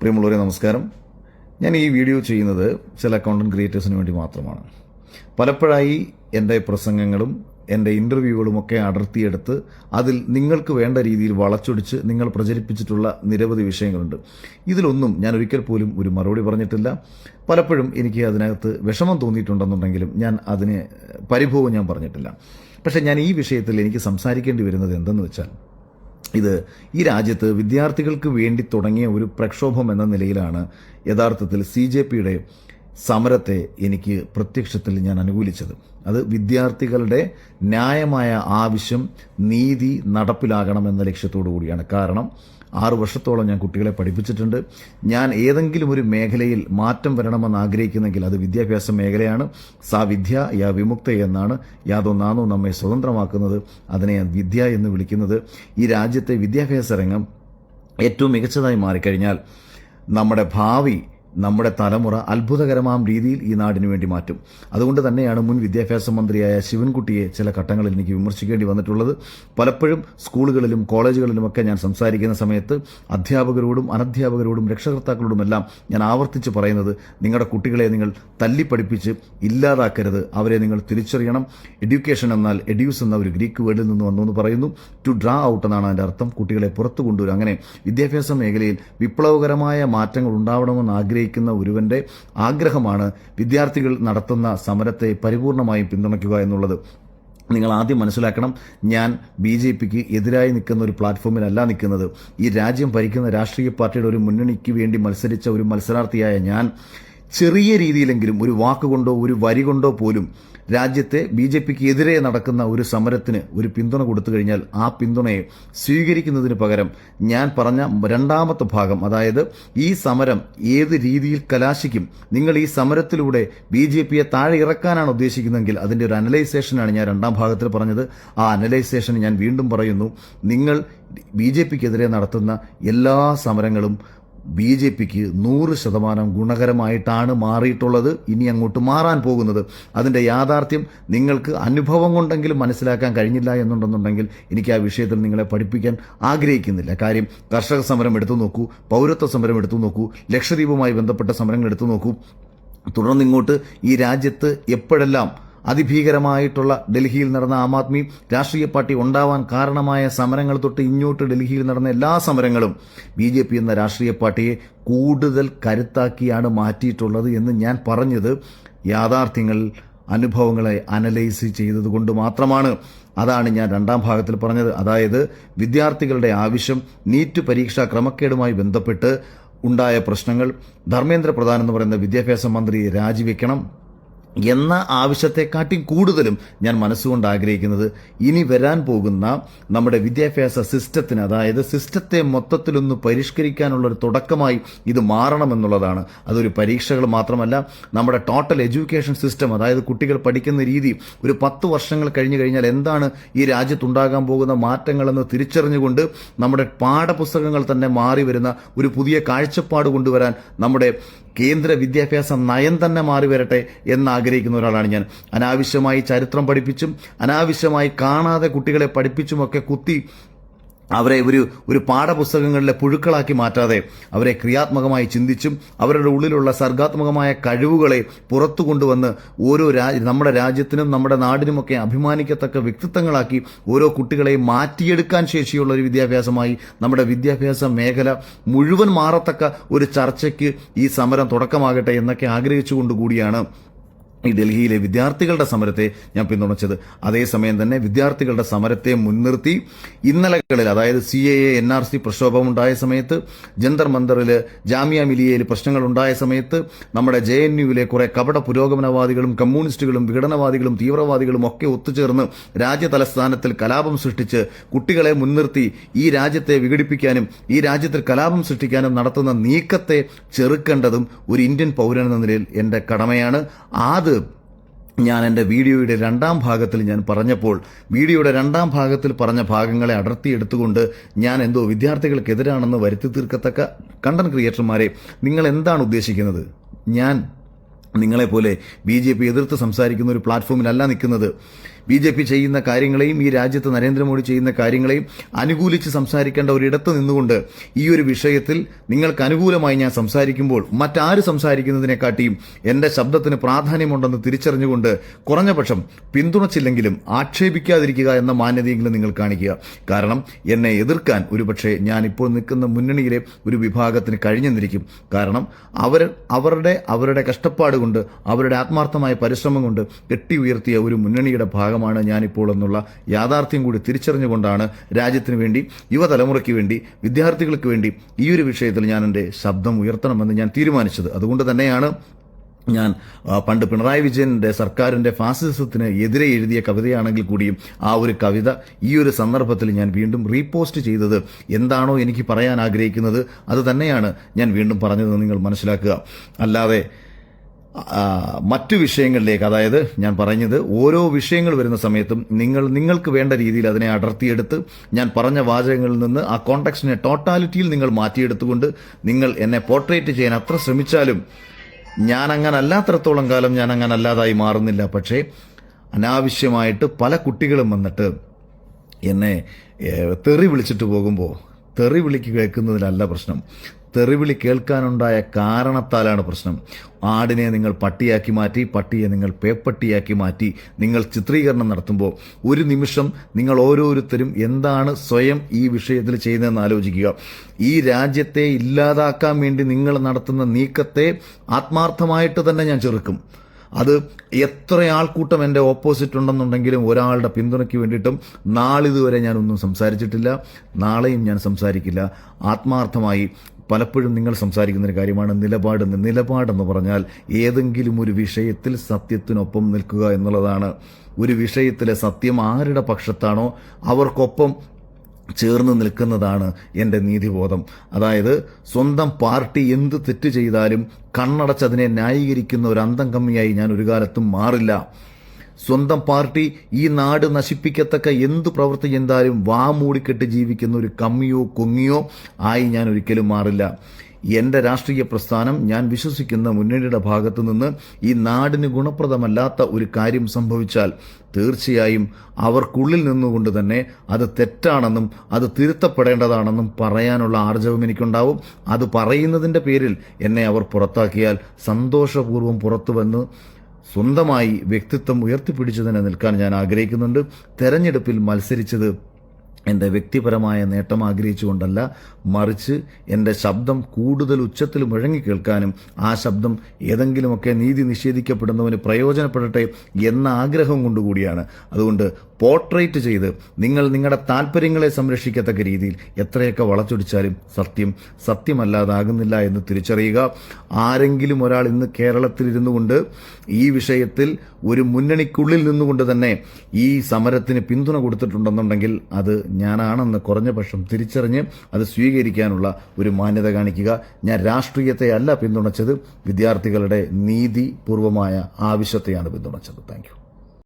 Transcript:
പ്രിയമുള്ളവരെ നമസ്കാരം. ഞാൻ ഈ വീഡിയോ ചെയ്യുന്നത് ചില കോണ്ടന്റ് ക്രിയേറ്റേഴ്സിന് വേണ്ടി മാത്രമാണ്. പലപ്പോഴായി എൻ്റെ പ്രസംഗങ്ങളും എൻ്റെ ഇൻ്റർവ്യൂകളുമൊക്കെ അടർത്തിയെടുത്ത് അതിൽ നിങ്ങൾക്ക് വേണ്ട രീതിയിൽ വളച്ചൊടിച്ച് നിങ്ങൾ പ്രചരിപ്പിച്ചിട്ടുള്ള നിരവധി വിഷയങ്ങളുണ്ട്. ഇതിലൊന്നും ഞാൻ ഒരിക്കൽ പോലും ഒരു മറുപടി പറഞ്ഞിട്ടില്ല. പലപ്പോഴും എനിക്ക് അതിനകത്ത് വിഷമം തോന്നിയിട്ടുണ്ടെന്നുണ്ടെങ്കിലും ഞാൻ അതിന് പരിഭവം ഞാൻ പറഞ്ഞിട്ടില്ല. പക്ഷേ ഞാൻ ഈ വിഷയത്തിൽ എനിക്ക് സംസാരിക്കേണ്ടി വരുന്നത് എന്തെന്ന് വെച്ചാൽ, ഇത് ഈ രാജ്യത്ത് വിദ്യാർത്ഥികൾക്ക് വേണ്ടി തുടങ്ങിയ ഒരു പ്രക്ഷോഭം എന്ന നിലയിലാണ് യഥാർത്ഥത്തിൽ CJPയുടെ സമരത്തെ എനിക്ക് പ്രത്യക്ഷത്തിൽ ഞാൻ അനുകൂലിച്ചത്. അത് വിദ്യാർത്ഥികളുടെ ന്യായമായ ആവശ്യം നീതി നടപ്പിലാകണമെന്ന ലക്ഷ്യത്തോടു കൂടിയാണ്. കാരണം 6 വർഷത്തോളം ഞാൻ കുട്ടികളെ പഠിപ്പിച്ചിട്ടുണ്ട്. ഞാൻ ഏതെങ്കിലും ഒരു മേഖലയിൽ മാറ്റം വരണമെന്ന് ആഗ്രഹിക്കുന്നെങ്കിൽ അത് വിദ്യാഭ്യാസ മേഖലയാണ്. സാ വിദ്യ യാ വിമുക്ത എന്നാണ്. യാതൊന്നാണോ നമ്മെ സ്വതന്ത്രമാക്കുന്നത്, അതിനെ ഞാൻ വിദ്യ എന്ന് വിളിക്കുന്നത്. ഈ രാജ്യത്തെ വിദ്യാഭ്യാസ രംഗം ഏറ്റവും മികച്ചതായി മാറിക്കഴിഞ്ഞാൽ നമ്മുടെ ഭാവി, നമ്മുടെ തലമുറ അത്ഭുതകരമായ രീതിയിൽ ഈ നാടിനു വേണ്ടി മാറ്റും. അതുകൊണ്ട് തന്നെയാണ് മുൻ വിദ്യാഭ്യാസ മന്ത്രിയായ ശിവൻകുട്ടിയെ ചില ഘട്ടങ്ങളിൽ എനിക്ക് വിമർശിക്കേണ്ടി വന്നിട്ടുള്ളത്. പലപ്പോഴും സ്കൂളുകളിലും കോളേജുകളിലുമൊക്കെ ഞാൻ സംസാരിക്കുന്ന സമയത്ത് അധ്യാപകരോടും അനധ്യാപകരോടും രക്ഷകർത്താക്കളോടുമെല്ലാം ഞാൻ ആവർത്തിച്ച് പറയുന്നത്, നിങ്ങളുടെ കുട്ടികളെ നിങ്ങൾ തല്ലിപ്പഠിപ്പിച്ച് ഇല്ലാതാക്കരുത്, അവരെ നിങ്ങൾ തിരിച്ചറിയണം. എഡ്യൂക്കേഷൻ എന്നാൽ എഡ്യൂസ് എന്ന ഒരു ഗ്രീക്ക് വേർഡിൽ നിന്ന് വന്നു എന്ന് പറയുന്നു. ടു ഡ്രാ ഔട്ട് എന്നാണ് അതിൻ്റെ അർത്ഥം. കുട്ടികളെ പുറത്തു കൊണ്ടുവരും. അങ്ങനെ വിദ്യാഭ്യാസ മേഖലയിൽ വിപ്ലവകരമായ മാറ്റങ്ങൾ ഉണ്ടാവണമെന്ന് ആഗ്രഹിക്കുന്ന ഒരുവന്റെ ആഗ്രഹമാണ് വിദ്യാർത്ഥികൾ നടത്തുന്ന സമരത്തെ പരിപൂർണമായും പിന്തുണയ്ക്കുക എന്നുള്ളത്. നിങ്ങൾ ആദ്യം മനസ്സിലാക്കണം, ഞാൻ BJPക്ക് എതിരായി നിൽക്കുന്ന ഒരു പ്ലാറ്റ്ഫോമിലല്ല നിൽക്കുന്നത്. ഈ രാജ്യം ഭരിക്കുന്ന രാഷ്ട്രീയ പാർട്ടിയുടെ ഒരു മുന്നണിക്ക് വേണ്ടി മത്സരിച്ച ഒരു മത്സരാർത്ഥിയായ ഞാൻ ചെറിയ രീതിയിലെങ്കിലും ഒരു വാക്കുകൊണ്ടോ ഒരു വരി കൊണ്ടോ പോലും രാജ്യത്തെ BJPക്ക് എതിരെ നടക്കുന്ന ഒരു സമരത്തിന് ഒരു പിന്തുണ കൊടുത്തു കഴിഞ്ഞാൽ ആ പിന്തുണയെ സ്വീകരിക്കുന്നതിന് പകരം ഞാൻ പറഞ്ഞ രണ്ടാമത്തെ ഭാഗം, അതായത് ഈ സമരം ഏത് രീതിയിൽ കലാശിക്കും, നിങ്ങൾ ഈ സമരത്തിലൂടെ BJPയെ താഴെ ഇറക്കാനാണ് ഉദ്ദേശിക്കുന്നതെങ്കിൽ അതിൻ്റെ ഒരു അനലൈസേഷനാണ് ഞാൻ രണ്ടാം ഭാഗത്തിൽ പറഞ്ഞത്. ആ അനലൈസേഷൻ ഞാൻ വീണ്ടും പറയുന്നു. നിങ്ങൾ BJPക്കെതിരെ നടത്തുന്ന എല്ലാ സമരങ്ങളും BJPക്ക് 100% ഗുണകരമായിട്ടാണ് മാറിയിട്ടുള്ളത്, ഇനി അങ്ങോട്ട് മാറാൻ പോകുന്നത്. അതിൻ്റെ യാഥാർത്ഥ്യം നിങ്ങൾക്ക് അനുഭവം കൊണ്ടെങ്കിലും മനസ്സിലാക്കാൻ കഴിഞ്ഞില്ല എന്നുണ്ടെന്നുണ്ടെങ്കിൽ എനിക്ക് ആ വിഷയത്തിൽ നിങ്ങളെ പഠിപ്പിക്കാൻ ആഗ്രഹിക്കുന്നില്ല. കാര്യം, കർഷക സമരം എടുത്തു നോക്കൂ, പൗരത്വ സമരം എടുത്തു നോക്കൂ, ലക്ഷദ്വീപുമായി ബന്ധപ്പെട്ട സമരങ്ങൾ എടുത്തു നോക്കൂ. തുടർന്നിങ്ങോട്ട് ഈ രാജ്യത്ത് എപ്പോഴെല്ലാം അതിഭീകരമായിട്ടുള്ള ഡൽഹിയിൽ നടന്ന ആം ആദ്മി രാഷ്ട്രീയ പാർട്ടി ഉണ്ടാവാൻ കാരണമായ സമരങ്ങൾ തൊട്ട് ഇങ്ങോട്ട് ഡൽഹിയിൽ നടന്ന എല്ലാ സമരങ്ങളും BJP എന്ന രാഷ്ട്രീയ പാർട്ടിയെ കൂടുതൽ കരുത്താക്കിയാണ് മാറ്റിയിട്ടുള്ളത് എന്ന് ഞാൻ പറഞ്ഞത് യാഥാർത്ഥ്യങ്ങൾ, അനുഭവങ്ങളെ അനലൈസ് ചെയ്തതുകൊണ്ട് മാത്രമാണ്. അതാണ് ഞാൻ രണ്ടാം ഭാഗത്തിൽ പറഞ്ഞത്. അതായത് വിദ്യാർത്ഥികളുടെ ആവശ്യം, നീറ്റ് പരീക്ഷാ ക്രമക്കേടുമായി ബന്ധപ്പെട്ട് ഉണ്ടായ പ്രശ്നങ്ങൾ, ധർമ്മേന്ദ്ര പ്രധാൻ എന്ന് പറയുന്ന വിദ്യാഭ്യാസ മന്ത്രി രാജിവെക്കണം എന്ന ആവശ്യത്തെക്കാട്ടി കൂടുതലും ഞാൻ മനസ്സുകൊണ്ട് ആഗ്രഹിക്കുന്നത് ഇനി വരാൻ പോകുന്ന നമ്മുടെ വിദ്യാഭ്യാസ സിസ്റ്റത്തിന്, അതായത് സിസ്റ്റത്തെ മൊത്തത്തിലൊന്ന് പരിഷ്കരിക്കാനുള്ള ഒരു തുടക്കമായി ഇത് മാറണമെന്നുള്ളതാണ്. അതൊരു പരീക്ഷകൾ മാത്രമല്ല, നമ്മുടെ ടോട്ടൽ എഡ്യൂക്കേഷൻ സിസ്റ്റം, അതായത് കുട്ടികൾ പഠിക്കുന്ന രീതി, ഒരു 10 വർഷങ്ങൾ കഴിഞ്ഞു കഴിഞ്ഞാൽ എന്താണ് ഈ രാജ്യത്തുണ്ടാകാൻ പോകുന്ന മാറ്റങ്ങളെന്ന് തിരിച്ചറിഞ്ഞുകൊണ്ട് നമ്മുടെ പാഠപുസ്തകങ്ങൾ തന്നെ മാറി വരുന്ന ഒരു പുതിയ കാഴ്ചപ്പാട് കൊണ്ടുവരാൻ നമ്മുടെ കേന്ദ്ര വിദ്യാഭ്യാസ നയം തന്നെ മാറി വരട്ടെ എന്നാഗ്രഹിക്കുന്ന ഒരാളാണ് ഞാൻ. അനാവശ്യമായി ചരിത്രം പഠിപ്പിച്ചും അനാവശ്യമായി കാണാതെ കുട്ടികളെ പഠിപ്പിച്ചുമൊക്കെ കുത്തി അവരെ ഒരു പാഠപുസ്തകങ്ങളിലെ പുഴുക്കളാക്കി മാറ്റാതെ അവരെ ക്രിയാത്മകമായി ചിന്തിച്ചും അവരുടെ ഉള്ളിലുള്ള സർഗാത്മകമായ കഴിവുകളെ പുറത്തു കൊണ്ടുവന്ന് നമ്മുടെ രാജ്യത്തിനും നമ്മുടെ നാടിനുമൊക്കെ അഭിമാനിക്കത്തക്ക വ്യക്തിത്വങ്ങളാക്കി ഓരോ കുട്ടികളെയും മാറ്റിയെടുക്കാൻ ശേഷിയുള്ള ഒരു വിദ്യാഭ്യാസമായി നമ്മുടെ വിദ്യാഭ്യാസ മേഖല മുഴുവൻ മാറത്തക്ക ഒരു ചർച്ചയ്ക്ക് ഈ സമരം തുടക്കമാകട്ടെ എന്നൊക്കെ ആഗ്രഹിച്ചുകൊണ്ടുകൂടിയാണ് ഈ ഡൽഹിയിലെ വിദ്യാർത്ഥികളുടെ സമരത്തെ ഞാൻ പിന്തുണച്ചത്. അതേസമയം തന്നെ വിദ്യാർത്ഥികളുടെ സമരത്തെ മുൻനിർത്തി ഇന്നലകളിൽ, അതായത് CAA NRC പ്രക്ഷോഭമുണ്ടായ സമയത്ത്, ജന്തർ മന്ദറിൽ ജാമിയ മിലിയയിൽ പ്രശ്നങ്ങളുണ്ടായ സമയത്ത്, നമ്മുടെ JNUവിലെ കുറെ കപട പുരോഗമനവാദികളും കമ്മ്യൂണിസ്റ്റുകളും വിഘടനവാദികളും തീവ്രവാദികളും ഒക്കെ ഒത്തുചേർന്ന് രാജ്യതലസ്ഥാനത്തിൽ കലാപം സൃഷ്ടിച്ച് കുട്ടികളെ മുൻനിർത്തി ഈ രാജ്യത്തെ വിഘടിപ്പിക്കാനും ഈ രാജ്യത്തിൽ കലാപം സൃഷ്ടിക്കാനും നടത്തുന്ന നീക്കത്തെ ചെറുക്കേണ്ടതും ഒരു ഇന്ത്യൻ പൗരനെന്ന നിലയിൽ എൻ്റെ കടമയാണ്. അത് ഞാൻ എൻ്റെ വീഡിയോയുടെ രണ്ടാം ഭാഗത്തിൽ ഞാൻ പറഞ്ഞപ്പോൾ, വീഡിയോയുടെ രണ്ടാം ഭാഗത്തിൽ പറഞ്ഞ ഭാഗങ്ങളെ അടർത്തിയെടുത്തുകൊണ്ട് ഞാൻ എന്തോ വിദ്യാർത്ഥികൾക്കെതിരാണെന്ന് വരുത്തി തീർക്കത്തക്ക കണ്ടന്റ് ക്രിയേറ്റർമാരെ, നിങ്ങൾ എന്താണ് ഉദ്ദേശിക്കുന്നത്? ഞാൻ നിങ്ങളെപ്പോലെ BJP എതിർത്ത് സംസാരിക്കുന്ന ഒരു പ്ലാറ്റ്ഫോമിലല്ല നിൽക്കുന്നത്. BJP ചെയ്യുന്ന കാര്യങ്ങളെയും ഈ രാജ്യത്ത് നരേന്ദ്രമോദി ചെയ്യുന്ന കാര്യങ്ങളെയും അനുകൂലിച്ച് സംസാരിക്കേണ്ട ഒരിടത്ത് നിന്നുകൊണ്ട് ഈ ഒരു വിഷയത്തിൽ നിങ്ങൾക്ക് അനുകൂലമായി ഞാൻ സംസാരിക്കുമ്പോൾ മറ്റാര് സംസാരിക്കുന്നതിനെക്കാട്ടിയും എന്റെ ശബ്ദത്തിന് പ്രാധാന്യമുണ്ടെന്ന് തിരിച്ചറിഞ്ഞുകൊണ്ട് കുറഞ്ഞപക്ഷം പിന്തുണച്ചില്ലെങ്കിലും ആക്ഷേപിക്കാതിരിക്കുക എന്ന മാന്യതയെങ്കിലും നിങ്ങൾ കാണിക്കുക. കാരണം എന്നെ എതിർക്കാൻ ഒരുപക്ഷെ ഞാൻ ഇപ്പോൾ നിൽക്കുന്ന മുന്നണിയിലെ ഒരു വിഭാഗത്തിന് കഴിഞ്ഞെന്നിരിക്കും. കാരണം അവരുടെ കഷ്ടപ്പാട് കൊണ്ട്, അവരുടെ ആത്മാർത്ഥമായ പരിശ്രമം കൊണ്ട് കെട്ടി ഉയർത്തിയ ഒരു മുന്നണിയുടെ ഭാഗമാണ് ഞാനിപ്പോൾ എന്നുള്ള യാഥാർത്ഥ്യം കൂടി തിരിച്ചറിഞ്ഞുകൊണ്ടാണ് രാജ്യത്തിന് വേണ്ടി, യുവതലമുറയ്ക്ക് വേണ്ടി, വിദ്യാർത്ഥികൾക്ക് വേണ്ടി ഈ ഒരു വിഷയത്തിൽ ഞാൻ എൻ്റെ ശബ്ദം ഉയർത്തണമെന്ന് ഞാൻ തീരുമാനിച്ചത്. അതുകൊണ്ട് തന്നെയാണ് ഞാൻ പണ്ട് പിണറായി വിജയന്റെ സർക്കാരിന്റെ ഫാസിസത്തിന് എതിരെ എഴുതിയ കവിതയാണെങ്കിൽ കൂടിയും ആ ഒരു കവിത ഈ ഒരു സന്ദർഭത്തിൽ ഞാൻ വീണ്ടും റീപോസ്റ്റ് ചെയ്തത്. എന്താണോ എനിക്ക് പറയാൻ ആഗ്രഹിക്കുന്നത് അത് തന്നെയാണ് ഞാൻ വീണ്ടും പറഞ്ഞതെന്ന് നിങ്ങൾ മനസ്സിലാക്കുക. അല്ലാതെ മറ്റു വിഷയങ്ങളിലേക്ക്, അതായത് ഞാൻ പറഞ്ഞത് ഓരോ വിഷയങ്ങൾ വരുന്ന സമയത്തും നിങ്ങൾക്ക് വേണ്ട രീതിയിൽ അതിനെ അടർത്തിയെടുത്ത് ഞാൻ പറഞ്ഞ വാചകങ്ങളിൽ നിന്ന് ആ കോണ്ടെക്സ്റ്റിനെ ടോട്ടാലിറ്റിയിൽ നിങ്ങൾ മാറ്റിയെടുത്തുകൊണ്ട് നിങ്ങൾ എന്നെ പോർട്രേറ്റ് ചെയ്യാൻ അത്ര ശ്രമിച്ചാലും ഞാൻ അങ്ങനെ അല്ലാത്തടത്തോളം കാലം ഞാൻ അങ്ങനെ അല്ലാതായി മാറുന്നില്ല. പക്ഷേ അനാവശ്യമായിട്ട് പല കുട്ടികളും വന്നിട്ട് എന്നെ തെറി വിളിച്ചിട്ട് പോകുമ്പോൾ തെറി വിളിക്ക് കേൾക്കുന്നതിലല്ല പ്രശ്നം, തെറിവിളി കേൾക്കാനുണ്ടായ കാരണത്താലാണ് പ്രശ്നം. ആടിനെ നിങ്ങൾ പട്ടിയാക്കി മാറ്റി, പട്ടിയെ നിങ്ങൾ പേപ്പട്ടിയാക്കി മാറ്റി നിങ്ങൾ ചിത്രീകരണം നടത്തുമ്പോൾ ഒരു നിമിഷം നിങ്ങൾ ഓരോരുത്തരും എന്താണ് സ്വയം ഈ വിഷയത്തിൽ ചെയ്യുന്നതെന്ന് ആലോചിക്കുക. ഈ രാജ്യത്തെ ഇല്ലാതാക്കാൻ വേണ്ടി നിങ്ങൾ നടത്തുന്ന നീക്കത്തെ ആത്മാർത്ഥമായിട്ട് തന്നെ ഞാൻ ചെറുക്കും. അത് എത്ര ആൾക്കൂട്ടം എൻ്റെ ഓപ്പോസിറ്റ് ഉണ്ടെന്നുണ്ടെങ്കിലും ഒരാളുടെ പിന്തുണയ്ക്ക് വേണ്ടിയിട്ടും നാളിതുവരെ ഞാനൊന്നും സംസാരിച്ചിട്ടില്ല, നാളെയും ഞാൻ സംസാരിക്കില്ല. ആത്മാർത്ഥമായി പലപ്പോഴും നിങ്ങൾ സംസാരിക്കുന്നൊരു കാര്യമാണ് നിലപാടെന്ന് പറഞ്ഞാൽ ഏതെങ്കിലും ഒരു വിഷയത്തിൽ സത്യത്തിനൊപ്പം നിൽക്കുക എന്നുള്ളതാണ്. ഒരു വിഷയത്തിലെ സത്യം ആരുടെ പക്ഷത്താണോ അവർക്കൊപ്പം ചേർന്ന് നിൽക്കുന്നതാണ് എൻ്റെ നീതിബോധം. അതായത് സ്വന്തം പാർട്ടി എന്ത് തെറ്റ് ചെയ്താലും കണ്ണടച്ചതിനെ ന്യായീകരിക്കുന്ന ഒരു അന്തം കമ്മിയായി ഞാൻ ഒരു കാലത്തും മാറില്ല. സ്വന്തം പാർട്ടി ഈ നാട് നശിപ്പിക്കത്തക്ക എന്തു പ്രവൃത്തി ചെയ്താലും വാ മൂടിക്കെട്ട് ജീവിക്കുന്ന ഒരു കമ്മിയോ കുങ്ങിയോ ആയി ഞാൻ ഒരിക്കലും മാറില്ല. എൻ്റെ രാഷ്ട്രീയ പ്രസ്ഥാനം, ഞാൻ വിശ്വസിക്കുന്ന മുന്നണിയുടെ ഭാഗത്തു നിന്ന് ഈ നാടിന് ഗുണപ്രദമല്ലാത്ത ഒരു കാര്യം സംഭവിച്ചാൽ തീർച്ചയായും അവർക്കുള്ളിൽ നിന്നുകൊണ്ട് തന്നെ അത് തെറ്റാണെന്നും അത് തിരുത്തപ്പെടേണ്ടതാണെന്നും പറയാനുള്ള ആർജവം എനിക്കുണ്ടാവും. അത് പറയുന്നതിൻ്റെ പേരിൽ എന്നെ അവർ പുറത്താക്കിയാൽ സന്തോഷപൂർവ്വം പുറത്തു വന്ന് സ്വന്തമായി വ്യക്തിത്വം ഉയർത്തിപ്പിടിച്ചതിനെ നിൽക്കാൻ ഞാൻ ആഗ്രഹിക്കുന്നുണ്ട്. തെരഞ്ഞെടുപ്പിൽ മത്സരിച്ചത് എൻ്റെ വ്യക്തിപരമായ നേട്ടം ആഗ്രഹിച്ചുകൊണ്ടല്ല, മറിച്ച് എൻ്റെ ശബ്ദം കൂടുതൽ ഉച്ചത്തിൽ മുഴങ്ങി കേൾക്കാനും ആ ശബ്ദം ഏതെങ്കിലുമൊക്കെ നീതി നിഷേധിക്കപ്പെടുന്നവന് പ്രയോജനപ്പെടട്ടെ എന്ന ആഗ്രഹം കൊണ്ടുകൂടിയാണ്. അതുകൊണ്ട് പോർട്രേറ്റ് ചെയ്ത് നിങ്ങളുടെ താല്പര്യങ്ങളെ സംരക്ഷിക്കത്തക്ക രീതിയിൽ എത്രയൊക്കെ വളച്ചൊടിച്ചാലും സത്യം സത്യമല്ലാതാകുന്നില്ല എന്ന് തിരിച്ചറിയുക. ആരെങ്കിലും ഒരാൾ ഇന്ന് കേരളത്തിലിരുന്നു കൊണ്ട് ഈ വിഷയത്തിൽ ഒരു മുന്നണിക്കുള്ളിൽ നിന്നുകൊണ്ട് തന്നെ ഈ സമരത്തിന് പിന്തുണ കൊടുത്തിട്ടുണ്ടെന്നുണ്ടെങ്കിൽ അത് ഞാനാണെന്ന് കുറഞ്ഞ പക്ഷം തിരിച്ചറിഞ്ഞ് അത് സ്വീകരിക്കാനുള്ള ഒരു മാന്യത കാണിക്കുക. ഞാൻ രാഷ്ട്രീയത്തെ അല്ല പിന്തുണച്ചത്, വിദ്യാർത്ഥികളുടെ നീതിപൂർവമായ ആവശ്യത്തെയാണ് പിന്തുണച്ചത്. Thank you.